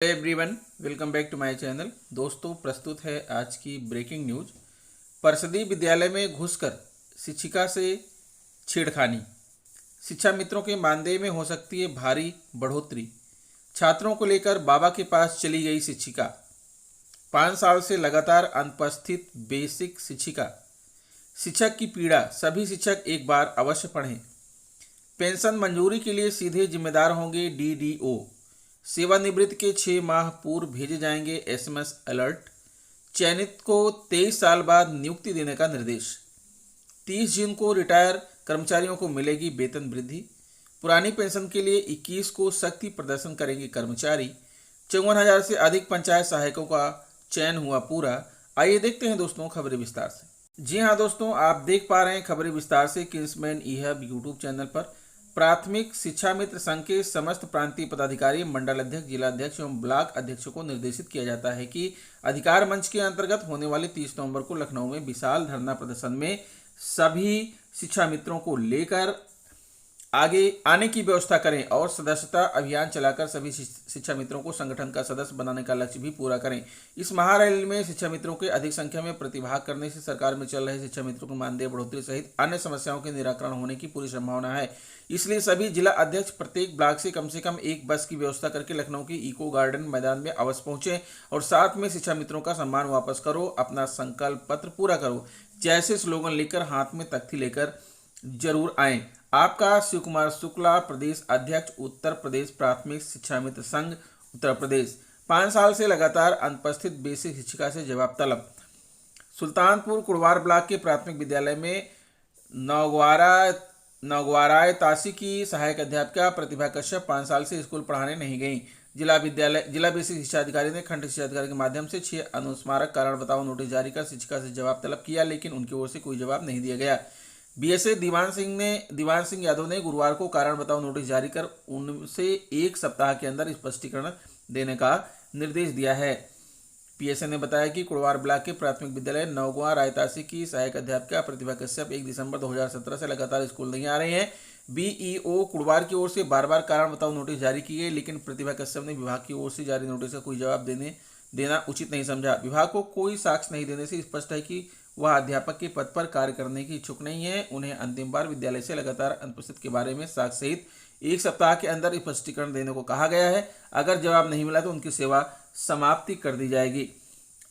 Everyone, welcome back to my channel. दोस्तों, प्रस्तुत है आज की ब्रेकिंग न्यूज। परिषदीय विद्यालय में घुसकर शिक्षिका से छेड़खानी, शिक्षा मित्रों के मानदेय में हो सकती है भारी बढ़ोतरी। छात्रों को लेकर बाबा के पास चली गई शिक्षिका। 5 साल से लगातार अनुपस्थित बेसिक शिक्षिका। शिक्षक की पीड़ा, सभी शिक्षक एक बार अवश्य पढ़ें। पेंशन मंजूरी के लिए सीधे जिम्मेदार होंगे डीडीओ। सेवानिवृत्त के 6 माह पूर्व भेजे जाएंगे एसएमएस अलर्ट। चयनित को 23 साल बाद नियुक्ति देने का निर्देश। 30 जून को रिटायर कर्मचारियों को मिलेगी वेतन वृद्धि। पुरानी पेंशन के लिए 21 को सख्ती प्रदर्शन करेंगे कर्मचारी। 54,000 से अधिक पंचायत सहायकों का चयन हुआ पूरा। आइए देखते हैं दोस्तों खबरें विस्तार से। जी हाँ दोस्तों, आप देख पा रहे हैं खबरें विस्तार से किंग्समैन ई-हब यूट्यूब चैनल पर। प्राथमिक शिक्षा मित्र संघ के समस्त प्रांतीय पदाधिकारी, मंडल अध्यक्ष, जिला अध्यक्ष एवं ब्लॉक अध्यक्षों को निर्देशित किया जाता है कि अधिकार मंच के अंतर्गत होने वाले 30 नवंबर को लखनऊ में विशाल धरना प्रदर्शन में सभी शिक्षा मित्रों को लेकर आगे आने की व्यवस्था करें और सदस्यता अभियान चलाकर सभी शिक्षा मित्रों को संगठन का सदस्य बनाने का लक्ष्य भी पूरा करें। इस महारैली में शिक्षा मित्रों के अधिक संख्या में प्रतिभाग करने से सरकार में चल रहे शिक्षा मित्रों को मानदेय बढ़ोतरी सहित अन्य समस्याओं के निराकरण होने की पूरी संभावना है। इसलिए सभी जिला अध्यक्ष प्रत्येक ब्लॉक से कम एक बस की व्यवस्था करके लखनऊ के इको गार्डन मैदान में अवश्य पहुंचे और साथ में शिक्षा मित्रों का सम्मान वापस करो, अपना संकल्प पत्र पूरा करो जैसे स्लोगन लेकर हाथ में तख्ती लेकर जरूर आएं। आपका शिव कुमार शुक्ला, प्रदेश अध्यक्ष, उत्तर प्रदेश प्राथमिक शिक्षा मित्र संघ, उत्तर प्रदेश। 5 साल से लगातार अनुपस्थित बेसिक शिक्षिका से जवाब तलब। सुल्तानपुर कुड़वार ब्लॉक के प्राथमिक विद्यालय में नौगवाराय तासी की सहायक अध्यापिका प्रतिभा कश्यप 5 साल से स्कूल पढ़ाने नहीं गई। जिला बेसिक शिक्षा अधिकारी ने खंड शिक्षा अधिकारी के माध्यम से 6 अनुस्मारक कारण बताओ नोटिस जारी कर शिक्षिका से जवाब तलब किया, लेकिन उनकी ओर से कोई जवाब नहीं दिया गया। बीएसए दीवान सिंह यादव ने गुरुवार को कारण बताओ नोटिस जारी कर उनसे 1 सप्ताह के अंदर स्पष्टीकरण देने का निर्देश दिया है। पीएसए ने बताया कि कुड़वार ब्लॉक के प्राथमिक विद्यालय नौगवा रायतासी की सहायक अध्यापिका प्रतिभा कश्यप 1 दिसंबर 2017 से लगातार स्कूल नहीं आ रही हैं। बीईओ कुड़वार की ओर से बार कारण बताओ नोटिस जारी की गई, लेकिन प्रतिभा कश्यप ने विभाग की ओर से जारी नोटिस का कोई जवाब देना उचित नहीं समझा। विभाग को कोई साक्ष्य नहीं देने से स्पष्ट है कि वह अध्यापक के पद पर कार्य करने की इच्छुक नहीं है। उन्हें अंतिम बार विद्यालय से लगातार अनुपस्थित के बारे में साक्ष्य सहित 1 सप्ताह के अंदर स्पष्टीकरण देने को कहा गया है। अगर जवाब नहीं मिला तो उनकी सेवा समाप्ति कर दी जाएगी।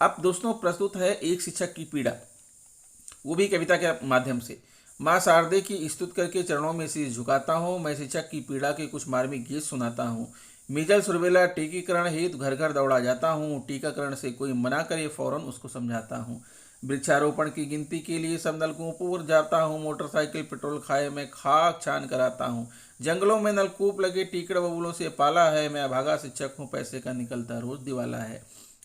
अब दोस्तों, प्रस्तुत है एक शिक्षक की पीड़ा, वो भी कविता के माध्यम से। माँ शारदे की स्तुति करके चरणों में शीश झुकाता हूँ, मैं शिक्षक की पीड़ा के कुछ मार्मिक गीत सुनाता हूँ। मीजल्स रुबेला टीकाकरण हेतु घर घर दौड़ा जाता हूँ, टीकाकरण से कोई मना करे फौरन उसको समझाता हूँ। वृक्षारोपण की गिनती के लिए सब नलकूपों पर जाता हूँ, मोटरसाइकिल पेट्रोल खाए मैं खाक छान कराता हूँ। जंगलों में नलकूप लगे टीकड़ बबूलों से पाला है, मैं अभागा शिक्षक हूँ, पैसे का निकलता रोज दिवाला है।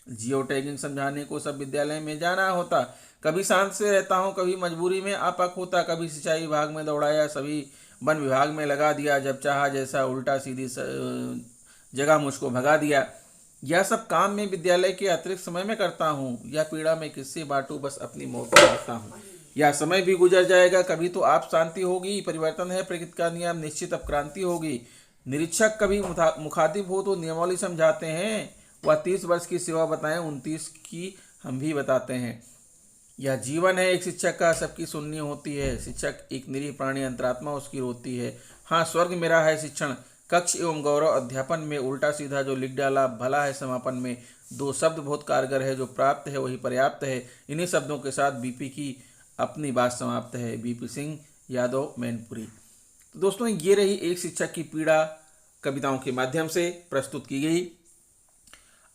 जियो टैगिंग समझाने को सब विद्यालय में जाना होता, कभी शांत से रहता हूँ, कभी मजबूरी में आपक होता। कभी सिंचाई विभाग में दौड़ाया, सभी वन विभाग में लगा दिया, जब चाहा जैसा उल्टा सीधी जगह मुझको भगा दिया। यह सब काम मैं विद्यालय के अतिरिक्त समय में करता हूँ, यह पीड़ा मैं किससे बांटूं, बस अपनी मौत चाहता हूँ। यह समय भी गुजर जाएगा, कभी तो आप शांति होगी, परिवर्तन है प्रकृति का नियम, निश्चित अब क्रांति होगी। निरीक्षक कभी मुखातिब हो तो नियमावली समझाते हैं, वह 30 वर्ष की सेवा बताएं, 29 की हम भी बताते हैं। यह जीवन है एक शिक्षक का, सबकी सुननी होती है। शिक्षक एक निरीह प्राणी, अंतरात्मा उसकी रोती है। हाँ, स्वर्ग मेरा है शिक्षण, कक्ष एवं गौरव अध्यापन में, उल्टा सीधा जो लिख डाला भला है समापन में। 2 शब्द बहुत कारगर है, जो प्राप्त है वही पर्याप्त है। इन्हीं शब्दों के साथ बीपी की अपनी बात समाप्त है। बीपी सिंह यादव, मैनपुरी। तो दोस्तों, ये रही एक शिक्षक की पीड़ा कविताओं के माध्यम से प्रस्तुत की गई।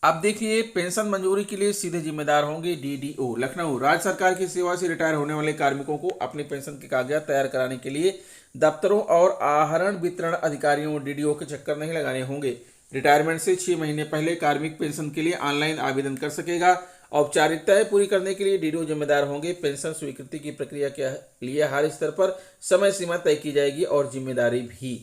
अब देखिए, पेंशन मंजूरी के लिए सीधे जिम्मेदार होंगे डीडीओ। लखनऊ, राज्य सरकार की सेवा से रिटायर होने वाले कार्मिकों को अपने पेंशन के कागजात तैयार कराने के लिए दफ्तरों और आहरण वितरण अधिकारियों डीडीओ के चक्कर नहीं लगाने होंगे। रिटायरमेंट से 6 महीने पहले कार्मिक पेंशन के लिए ऑनलाइन आवेदन कर सकेगा। औपचारिकताएं पूरी करने के लिए डीडीओ जिम्मेदार होंगे। पेंशन स्वीकृति की प्रक्रिया के लिए हर स्तर पर समय सीमा तय की जाएगी और जिम्मेदारी भी।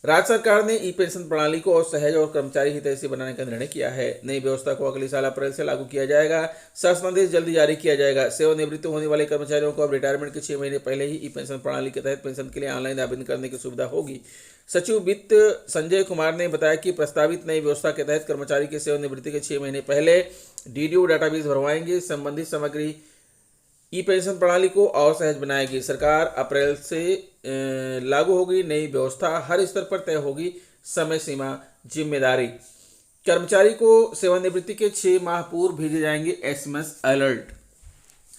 राज्य सरकार ने ई पेंशन प्रणाली को और सहज और कर्मचारी हितैषी बनाने का निर्णय किया है। नई व्यवस्था को अगले साल अप्रैल से लागू किया जाएगा। शासनादेश जल्दी जारी किया जाएगा। सेवानिवृत्त होने वाले कर्मचारियों को अब रिटायरमेंट के 6 महीने पहले ही ई पेंशन प्रणाली के तहत पेंशन के लिए ऑनलाइन आवेदन करने की सुविधा होगी। सचिव वित्त संजय कुमार ने बताया कि प्रस्तावित नई व्यवस्था के तहत कर्मचारी के सेवानिवृत्ति के 6 महीने पहले डीडीओ डाटाबेस भरवाएंगे। संबंधित सामग्री ई पेंशन प्रणाली को और सहज बनाएगी। सरकार अप्रैल से लागू होगी नई व्यवस्था, हर स्तर पर तय होगी समय सीमा, जिम्मेदारी। कर्मचारी को सेवानिवृत्ति के 6 माह पूर्व भेजे जाएंगे एसएमएस अलर्ट।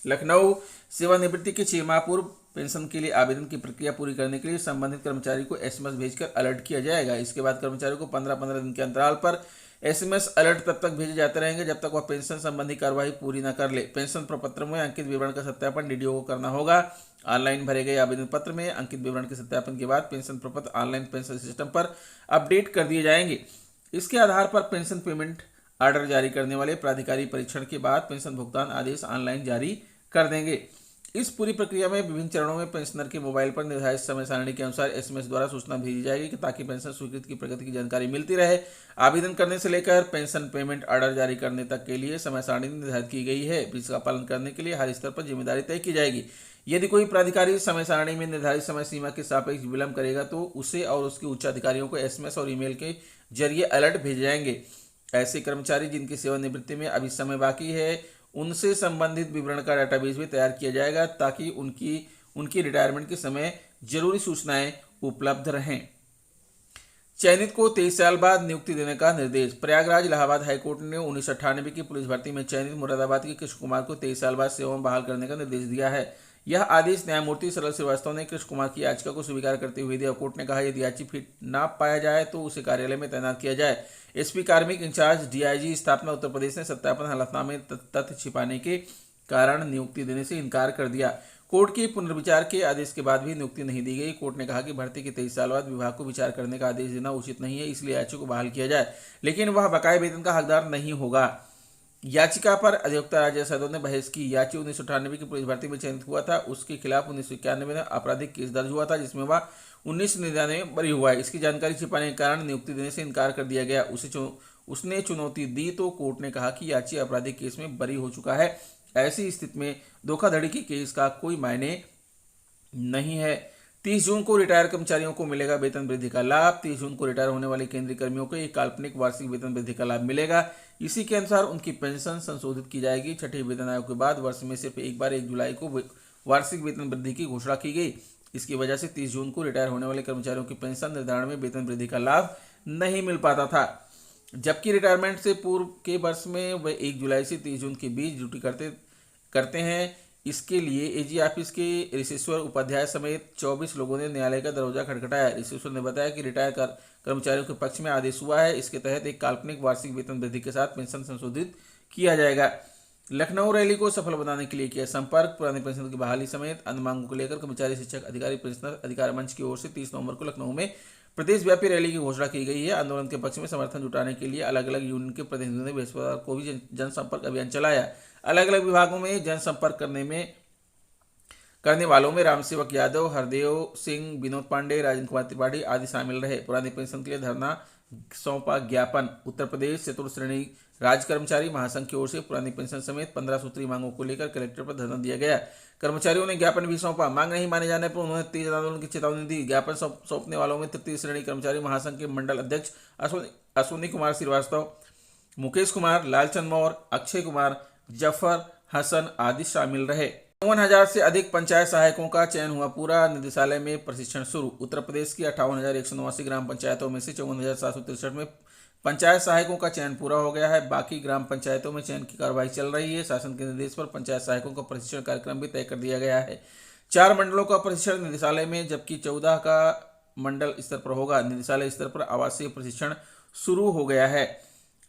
लखनऊ सेवानिवृत्ति के 6 माह पूर्व पेंशन के लिए आवेदन की प्रक्रिया पूरी करने के लिए संबंधित कर्मचारी को एसएमएस भेजकर अलर्ट किया जाएगा। इसके बाद कर्मचारी को 15-15 दिन के अंतराल पर एसएमएस अलर्ट तब तक भेजे जाते रहेंगे जब तक वह पेंशन संबंधी कार्यवाही पूरी न कर ले। पेंशन प्रपत्र में अंकित विवरण का सत्यापन डीडीओ को करना होगा। ऑनलाइन भरे गए आवेदन पत्र में अंकित विवरण के सत्यापन के बाद पेंशन प्रपत्र ऑनलाइन पेंशन सिस्टम पर अपडेट कर दिए जाएंगे। इसके आधार पर पेंशन पेमेंट ऑर्डर जारी करने वाले प्राधिकारी परीक्षण के बाद पेंशन भुगतान आदेश ऑनलाइन जारी कर देंगे। इस पूरी प्रक्रिया में विभिन्न चरणों में पेंशनर के मोबाइल पर निर्धारित समय सारणी के अनुसार एसएमएस द्वारा सूचना भेजी जाएगी ताकि पेंशन स्वीकृति की प्रगति की जानकारी मिलती रहे। आवेदन करने से लेकर पेंशन पेमेंट ऑर्डर जारी करने तक के लिए समय सारणी निर्धारित की गई है, जिसका पालन करने के लिए हर स्तर पर जिम्मेदारी तय की जाएगी। यदि कोई प्राधिकारी समय सारणी में निर्धारित समय सीमा के सापेक्ष विलंब करेगा तो उसे और उसके उच्च अधिकारियों को एसएमएस और ईमेल के जरिए अलर्ट भेजे जाएंगे। ऐसे कर्मचारी जिनकी सेवानिवृत्ति में अभी समय बाकी है उनसे संबंधित विवरण का डाटाबेस भी तैयार किया जाएगा ताकि उनकी रिटायरमेंट के समय जरूरी सूचनाएं उपलब्ध रहें। चयनित को 23 साल बाद नियुक्ति देने का निर्देश। प्रयागराज इलाहाबाद हाईकोर्ट ने 1998 की पुलिस भर्ती में चयनित मुरादाबाद के कृष्ण कुमार को 23 साल बाद सेवा में बहाल करने का निर्देश दिया है। यह आदेश न्यायमूर्ति सरल श्रीवास्तव ने कृष्ण कुमार की याचिका को स्वीकार करते हुए दिया। कोर्ट ने कहा यदि याची फिट ना पाया जाए तो उसे कार्यालय में तैनात किया जाए। एसपी कार्मिक इंचार्ज डीआईजी स्थापना उत्तर प्रदेश ने सत्यापन हलफनामे तथ्य छिपाने के कारण नियुक्ति देने से इनकार कर दिया। कोर्ट के पुनर्विचार के आदेश के बाद भी नियुक्ति नहीं दी गई। कोर्ट ने कहा कि भर्ती के 23 साल बाद विभाग को विचार करने का आदेश देना उचित नहीं है, इसलिए याची को बहाल किया जाए, लेकिन वह बकाया वेतन का हकदार नहीं होगा। याचिका पर अधिवक्ता राजेश यादव ने बहस की। याची 1998 की पुलिस भर्ती में चयनित हुआ था। उसके खिलाफ 1991 में आपराधिक केस दर्ज हुआ था जिसमें वह 1999 में बरी हुआ है। इसकी जानकारी छिपाने के कारण नियुक्ति देने से इनकार कर दिया गया। उसने चुनौती दी तो कोर्ट ने कहा कि याची आपराधिक केस में बरी हो चुका है। ऐसी स्थिति में धोखाधड़ी के केस का कोई मायने नहीं है। 30 जून को रिटायर कर्मचारियों को मिलेगा वेतन वृद्धि का लाभ। 30 जून को रिटायर होने वाले केंद्रीय कर्मियों को एक काल्पनिक वार्षिक वेतन वृद्धि का लाभ मिलेगा। इसी के अनुसार उनकी पेंशन संशोधित की जाएगी। छठे वेतन आयोग के बाद वर्ष में सिर्फ एक बार 1 जुलाई को वार्षिक वेतन वृद्धि की घोषणा की गई। इसकी वजह से 30 जून को रिटायर होने वाले कर्मचारियों की पेंशन निर्धारण में वेतन वृद्धि का लाभ नहीं मिल पाता था, जबकि रिटायरमेंट से पूर्व के वर्ष में वे 1 जुलाई से 30 जून के बीच ड्यूटी करते हैं। इसके लिए एजी ऑफिस के रिसेश्वर उपाध्याय समेत 24 लोगों ने न्यायालय का दरवाजा खटखटाया। रिसेश्वर ने बताया कि रिटायर कर्मचारियों के पक्ष में आदेश हुआ है। इसके तहत एक काल्पनिक वार्षिक वेतन वृद्धि के साथ पेंशन संशोधित किया जाएगा। लखनऊ रैली को सफल बनाने के लिए किया संपर्क। पुरानी पेंशन की बहाली समेत अन्य मांगों को लेकर कर्मचारी, शिक्षक, अधिकारी, पेंशनर अधिकार मंच की ओर से 30 नवंबर को लखनऊ में प्रदेशव्यापी रैली की घोषणा की गई है। आंदोलन के पक्ष में समर्थन जुटाने के लिए अलग अलग यूनियन के प्रतिनिधियों ने बृहस्पतिवार को भी जनसंपर्क अभियान चलाया। अलग अलग विभागों में जनसंपर्क करने वालों में रामसेवक यादव, हरदेव सिंह, विनोद पांडे, राजेंद्र कुमार त्रिपाठी आदि शामिल रहे। पुरानी पेंशन के लिए धरना सौंपा ज्ञापन। उत्तर प्रदेश चतुर्थ श्रेणी राज्य कर्मचारी महासंघ की ओर से पुरानी पेंशन समेत 15 सूत्री मांगों को लेकर कलेक्टर पर धरना दिया गया। कर्मचारियों ने ज्ञापन भी सौंपा। मांग नहीं माने जाने पर उन्होंने तेज आंदोलन की चेतावनी दी। ज्ञापन सौंपने वालों में तृतीय श्रेणी कर्मचारी महासंघ के मंडल अध्यक्ष अश्विनी कुमार श्रीवास्तव, मुकेश कुमार, लालचंद मौर्य, अक्षय कुमार, जफर हसन आदि शामिल रहे। 52,000 से अधिक पंचायत सहायकों का चयन हुआ पूरा। निदेशालय में प्रशिक्षण शुरू। उत्तर प्रदेश की 58,189 ग्राम पंचायतों में से 54,763 में पंचायत सहायकों का चयन पूरा हो गया है। बाकी ग्राम पंचायतों में चयन की कार्रवाई चल रही है। शासन के निर्देश पर पंचायत सहायकों का प्रशिक्षण कार्यक्रम भी तय कर दिया गया है। 4 मंडलों का प्रशिक्षण निदेशालय में, जबकि 14 का मंडल स्तर पर होगा। निदेशालय स्तर पर आवासीय प्रशिक्षण शुरू हो गया है।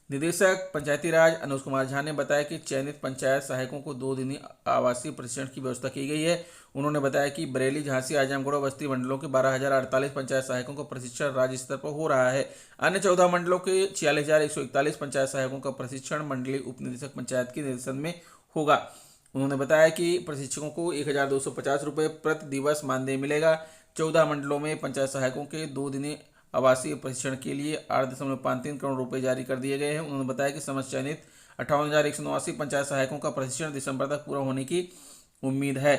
निदेशक पंचायती राज अनुज कुमार झा ने बताया कि चयनित पंचायत सहायकों को 2 दिनी आवासीय प्रशिक्षण की व्यवस्था की गई है। उन्होंने बताया कि बरेली, झांसी, आजमगढ़ और बस्ती मंडलों के 12,048 पंचायत सहायकों का प्रशिक्षण राज्य स्तर पर हो रहा है। अन्य 14 मंडलों के 46,141 पंचायत सहायकों का प्रशिक्षण मंडलीय उप निदेशक पंचायत के निर्देशन में होगा। उन्होंने बताया कि प्रशिक्षकों को 1,250 रुपये प्रति दिवस मानदेय मिलेगा। 14 मंडलों में पंचायत सहायकों के 2 दिनी आवासीय प्रशिक्षण के लिए 8.53 करोड़ रुपए जारी कर दिए गए हैं। उन्होंने बताया कि समस्त चयनित 58,189 पंचायत सहायकों का प्रशिक्षण दिसंबर तक पूरा होने की उम्मीद है।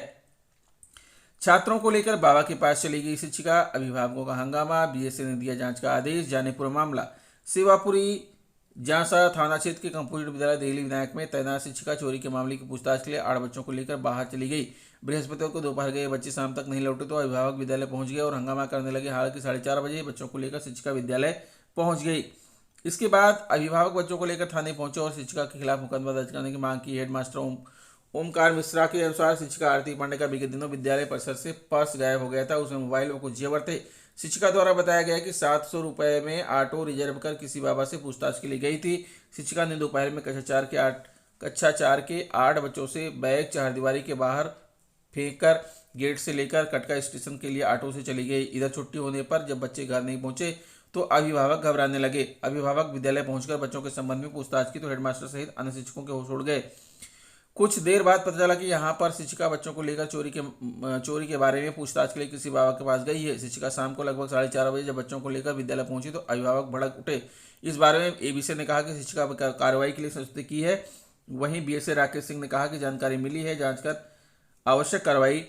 छात्रों को लेकर बाबा के पास चली गई शिक्षिका, अभिभावकों का हंगामा, बीएसए ने दिया जांच का आदेश। जाने पूरा मामला। सेवापुरी जांसा थाना क्षेत्र के कंपोजिट विद्यालय देहली विनायक में तैनात शिक्षिका चोरी के मामले की पूछताछ के लिए 8 बच्चों को लेकर बाहर चली गई। बृहस्पतिवार को दोपहर गए बच्चे शाम तक नहीं लौटे तो अभिभावक विद्यालय पहुंच गए और हंगामा करने लगे। हालांकि 4:30 बजे बच्चों को लेकर शिक्षिका विद्यालय पहुंच गई। इसके बाद अभिभावक बच्चों को लेकर थाने पहुंचे और शिक्षिका के खिलाफ मुकदमा दर्ज करने की मांग की। हेडमास्टर ओमकार मिश्रा के अनुसार शिक्षिका आरती पांडे का बीते दिनों विद्यालय परिसर से पर्स गायब हो गया था। उसमें मोबाइल और कुछ जेवर थे। शिक्षिका द्वारा बताया गया कि 700 रुपए में ऑटो रिजर्व कर किसी बाबा से पूछताछ के लिए गई थी। शिक्षिका ने दोपहर में कक्षा 4 के 8 बच्चों से बैग चारदीवारी के बाहर फेंककर गेट से लेकर कटका स्टेशन के लिए ऑटो से चली गई। इधर छुट्टी होने पर जब बच्चे घर नहीं पहुंचे तो अभिभावक घबराने लगे। अभिभावक विद्यालय पहुंचकर बच्चों के संबंध में पूछताछ की तो हेडमास्टर सहित अन्य शिक्षकों के होश उड़ गए। कुछ देर बाद पता चला कि यहाँ पर शिक्षिका बच्चों को लेकर चोरी के बारे में पूछताछ के लिए किसी बाबा के पास गई है। शिक्षिका शाम को लगभग 4:30 बजे जब बच्चों को लेकर विद्यालय पहुंची तो अभिभावक भड़क उठे। इस बारे में एबीसी ने कहा कि शिक्षिका कार्रवाई के लिए संस्तुति की है। वहीं बीएसए राकेश सिंह ने कहा कि जानकारी मिली है, जांच कर आवश्यक कार्रवाई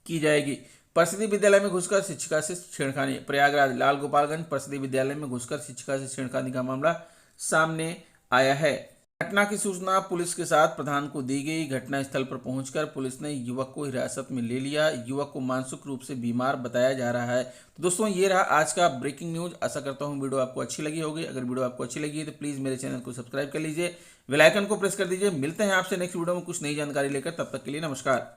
की जाएगी। परिषदीय विद्यालय में घुसकर शिक्षिका से छेड़खानी। प्रयागराज लाल गोपालगंज परिषदीय विद्यालय में घुसकर शिक्षिका से छेड़खानी का मामला सामने आया है। घटना की सूचना पुलिस के साथ प्रधान को दी गई। घटनास्थल पर पहुंचकर पुलिस ने युवक को हिरासत में ले लिया। युवक को मानसिक रूप से बीमार बताया जा रहा है। तो दोस्तों, ये रहा आज का ब्रेकिंग न्यूज। आशा करता हूं वीडियो आपको अच्छी लगी होगी। अगर वीडियो आपको अच्छी लगी है तो प्लीज मेरे चैनल को सब्सक्राइब कर लीजिए, बेल आइकन को प्रेस कर दीजिए। मिलते हैं आपसे नेक्स्ट वीडियो में कुछ नई जानकारी लेकर। तब तक के लिए नमस्कार।